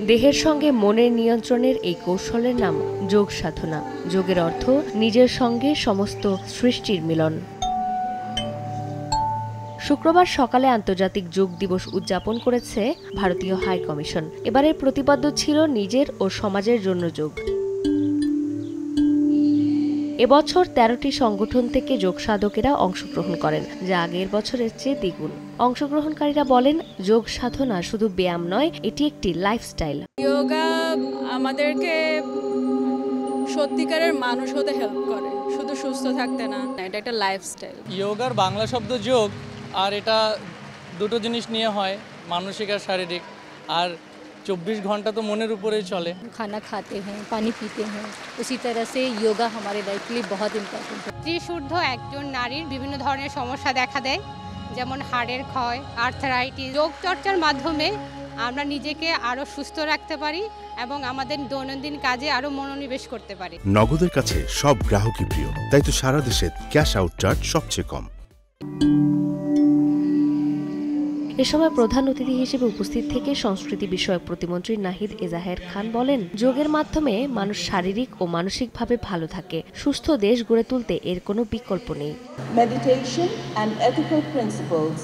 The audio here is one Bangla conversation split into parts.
দেহের সঙ্গে মনের নিয়ন্ত্রণের এই কৌশলের নাম যোগ সাধনা। যোগের অর্থ নিজের সঙ্গে সমস্ত সৃষ্টির মিলন। শুক্রবার সকালে আন্তর্জাতিক যোগ দিবস উদযাপন করেছে ভারতীয় হাই কমিশন। এবারের প্রতিপাদ্য ছিল নিজের ও সমাজের জন্য যোগ। এবছর ১৩টি সংগঠন থেকে যোগ সাধকেরা অংশগ্রহণ করেন, যা আগের বছরের চেয়ে দ্বিগুণ। অংশগ্রহণকারীরা বলেন, যোগ সাধনা শুধু ব্যায়াম নয়, এটি একটি লাইফস্টাইল। যোগা আমাদেরকে সত্যিকারের মানুষ হতে হেল্প করে, শুধু সুস্থ থাকতে না। এটা একটা লাইফস্টাইল। যোগার বাংলা শব্দ যোগ, আর এটা দুটো জিনিস নিয়ে হয়, মানসিক আর শারীরিক। আর 24 ঘন্টা তো মনের উপরেই চলে। खाना खाते हैं, पानी पीते हैं, उसी तरह से योगा हमारे लाइफ के लिए बहुत इम्पोर्टेंट है। ত্রিশূর্ধ্ব একজন নারীর বিভিন্ন ধরনের সমস্যা দেখা দেয়, যেমন হাড়ের ক্ষয়, আর্থারাইটিস। যোগ চর্চার মাধ্যমে আমরা নিজেকে আরো সুস্থ রাখতে পারি এবং আমাদের দৈনন্দিন কাজে আরো মনোনিবেশ করতে পারি। নগদের কাছে সব গ্রাহকই প্রিয়, তাই তো সারা দেশে ক্যাশ আউট চার্জ সবচেয়ে কম। এ সময় প্রধান অতিথি হিসেবে উপস্থিত থেকে সংস্কৃতি বিষয়ক প্রতিমন্ত্রী নাহিদ এজাহের খান বলেন, যোগের মাধ্যমে মানুষ শারীরিক ও মানসিকভাবে ভালো থাকে। সুস্থ দেশ গড়ে তুলতে এর কোনো বিকল্প নেই। Meditation and ethical principles.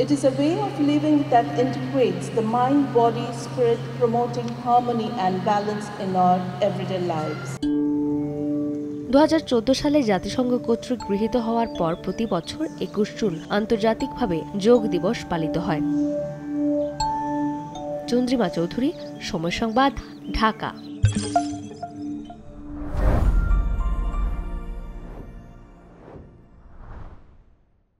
It is a way of living that integrates the mind, body, spirit, promoting harmony and balance in our everyday lives. 2014 সালে জাতিসংঘ কর্তৃক গৃহীত হওয়ার পর প্রতি বছর 21 জুন আন্তর্জাতিকভাবে যোগ দিবস পালিত হয়। চন্দ্রিমা চৌধুরী, সময় সংবাদ, ঢাকা।